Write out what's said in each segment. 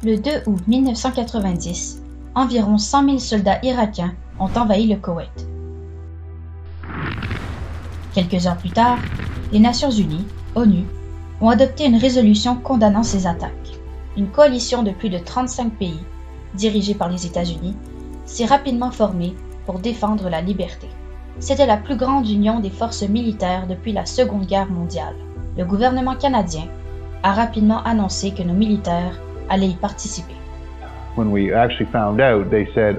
Le 2 août 1990, environ 100 000 soldats irakiens ont envahi le Koweït. Quelques heures plus tard, les Nations Unies, ONU, ont adopté une résolution condamnant ces attaques. Une coalition de plus de 35 pays, dirigée par les États-Unis, s'est rapidement formée pour défendre la liberté. C'était la plus grande union des forces militaires depuis la Seconde Guerre mondiale. Le gouvernement canadien a rapidement annoncé que nos militaires allaient y participer. When we actually found out, they said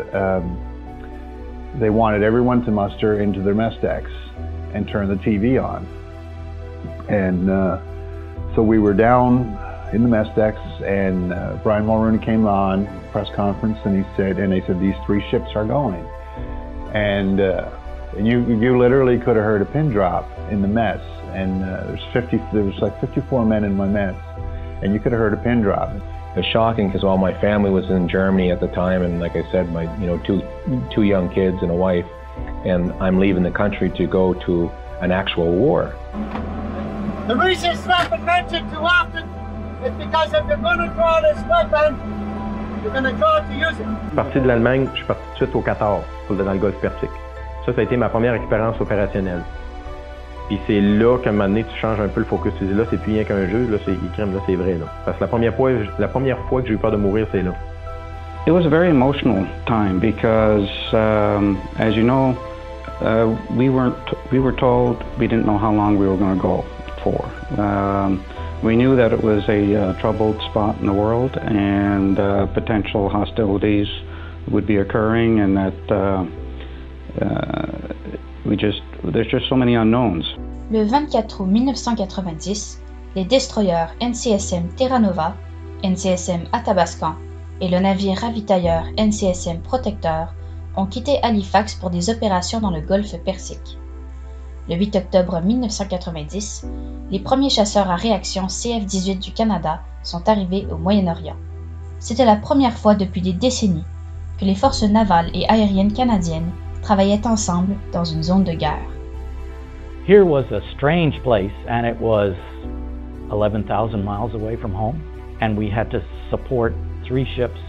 they wanted everyone to muster into their mess decks and turn the TV on. And so we were down in the mess decks, and Brian Mulroney came on press conference, and they said these 3 ships are going, and you literally could have heard a pin drop in the mess, and there was like 54 men in my mess, and you could have heard a pin drop. It was shocking because all my family was in Germany at the time, and like I said, my two young kids and a wife, and I'm leaving the country to go to an actual war. The reason it's not been mentioned too often is because if you're going to draw this weapon, you're going to draw it to use it. Je suis parti de l'Allemagne, je suis parti tout de suite au Qatar, dans le Golfe Persique. Ça a été ma première expérience opérationnelle. Puis c'est là qu'à un moment donné, tu changes un peu le focus. Tu dis là, c'est plus rien qu'un jeu, là, c'est crime, là, c'est vrai. Là. Parce que la première fois que j'ai eu peur de mourir, c'est là. It was a very emotional time because, as you know, we were told we didn't know how long we were going to go for. We knew that it was a troubled spot in the world and potential hostilities would be occurring, and that there's just so many unknowns. Le 24 août 1990, les destroyers NCSM Terra Nova, NCSM Athabascan et le navire ravitailleur NCSM Protecteur ont quitté Halifax pour des opérations dans le Golfe Persique. Le 8 octobre 1990, les premiers chasseurs à réaction CF-18 du Canada sont arrivés au Moyen-Orient. C'était la première fois depuis des décennies que les forces navales et aériennes canadiennes travaillaient ensemble dans une zone de guerre. Here was a strange place, and it was 11,000 miles away from home, and we had to support 3 ships,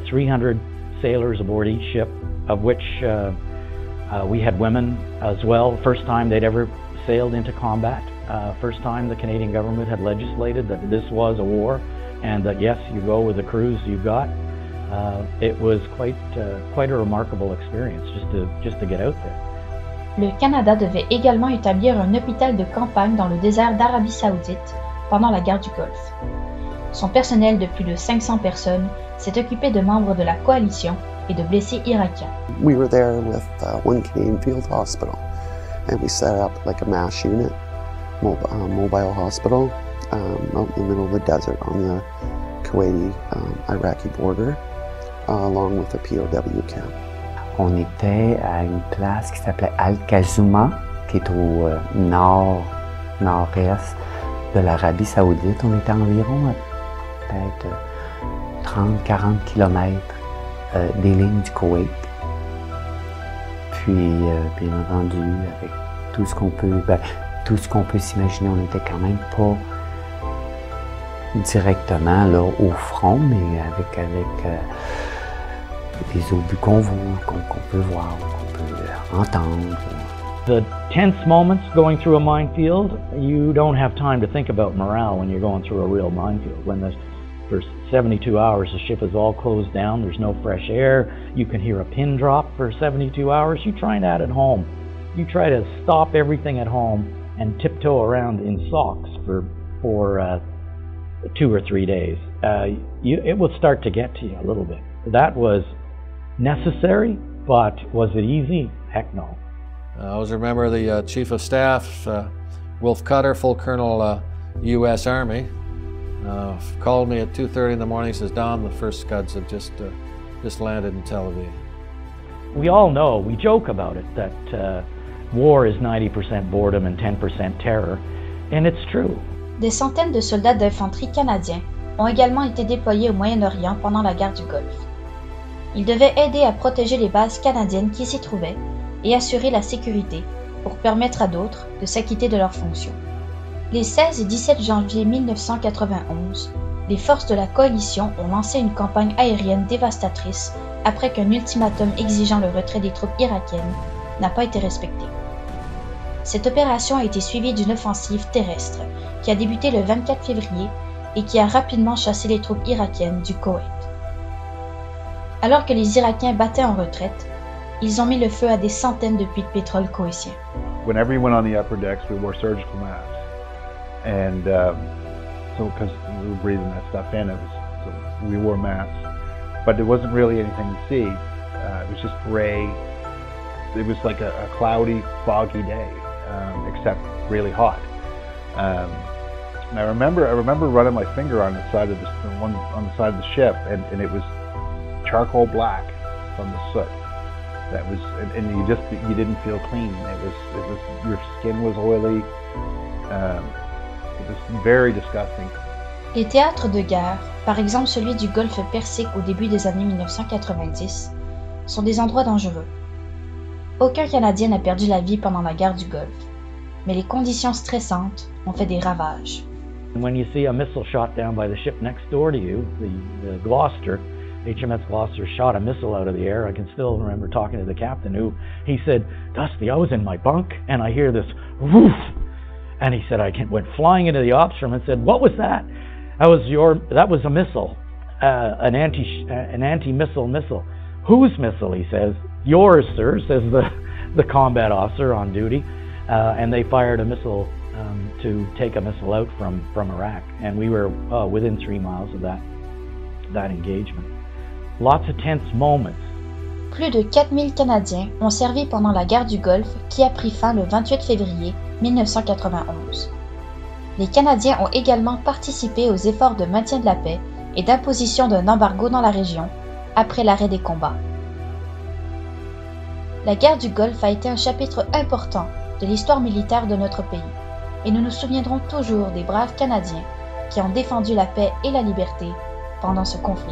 300 sailors aboard each ship, of which we had women as well. First time they'd ever sailed into combat. First time the Canadian government had legislated that this was a war, and that yes, you go with the crews you've got. It was quite a remarkable experience just to get out there. Le Canada devait également établir un hôpital de campagne dans le désert d'Arabie Saoudite pendant la guerre du Golfe. Son personnel de plus de 500 personnes s'est occupé de membres de la coalition et de blessés irakiens. We were there with one Canadian field hospital, and we set up like a MASH unit, mobile hospital, out in the middle of the desert on the Kuwaiti-Iraqi border, along with a POW camp. On était à une place qui s'appelait Al-Kazuma, qui est au nord-est de l'Arabie Saoudite. On était environ à peut-être 30-40 kilomètres des lignes du Koweït. Puis, bien entendu, avec tout ce qu'on peut s'imaginer, on n'était quand même pas directement là au front, mais avec les obus qu'on peut voir, qu'on peut entendre. The tense moments going through a minefield, you don't have time to think about morale when you're going through a real minefield. For 72 hours the ship is all closed down, there's no fresh air, you can hear a pin drop for 72 hours, you try that at home. You try to stop everything at home and tiptoe around in socks for 2 or 3 days. It will start to get to you a little bit. That was necessary, but was it easy? Heck no. I always remember the Chief of Staff, Wolf Cutter, full Colonel U.S. Army, called me at 2:30 in the morning. He says, "Don, the first Scuds have just landed in Tel Aviv." We all know, we joke about it, that war is 90% boredom and 10% terror, and it's true. Des centaines de soldats d'infanterie canadiens ont également été déployés au Moyen-Orient pendant la guerre du Golfe. Ils devaient aider à protéger les bases canadiennes qui s'y trouvaient et assurer la sécurité pour permettre à d'autres de s'acquitter de leurs fonctions. Les 16 et 17 janvier 1991, les forces de la coalition ont lancé une campagne aérienne dévastatrice après qu'un ultimatum exigeant le retrait des troupes irakiennes n'a pas été respecté. Cette opération a été suivie d'une offensive terrestre qui a débuté le 24 février et qui a rapidement chassé les troupes irakiennes du Koweït. Alors que les Irakiens battaient en retraite, ils ont mis le feu à des centaines de puits de pétrole koweïtiens. Whenever we went on the upper decks, we wore surgical masks, and so because we were breathing that stuff in, so we wore masks, but there wasn't really anything to see. It was just gray. It was like a cloudy, foggy day, except really hot. And I remember running my finger on the side of on the side of the ship, and it was charcoal black from the soot. That was, and you didn't feel clean. It was your skin was oily. It was very disgusting. Les théâtres de guerre, par exemple celui du Golfe Persique au début des années 1990, sont des endroits dangereux. Aucun Canadien n'a perdu la vie pendant la guerre du Golfe, mais les conditions stressantes ont fait des ravages. When you see a missile shot down by the ship next door to you, the Gloucester, HMS Gloucester shot a missile out of the air. I can still remember talking to the captain he said, "Dusty, I was in my bunk and I hear this woof." And he said, I went flying into the ops room and said, "What was that?" That was a missile, an anti-missile missile. "Whose missile?" he says. "Yours, sir," says the combat officer on duty. And they fired a missile to take a missile out from Iraq. And we were within 3 miles of that engagement. Lots of tense moments. Plus de 4000 Canadiens ont servi pendant la guerre du Golfe qui a pris fin le 28 février 1991. Les Canadiens ont également participé aux efforts de maintien de la paix et d'imposition d'un embargo dans la région après l'arrêt des combats. La guerre du Golfe a été un chapitre important de l'histoire militaire de notre pays et nous nous souviendrons toujours des braves Canadiens qui ont défendu la paix et la liberté pendant ce conflit.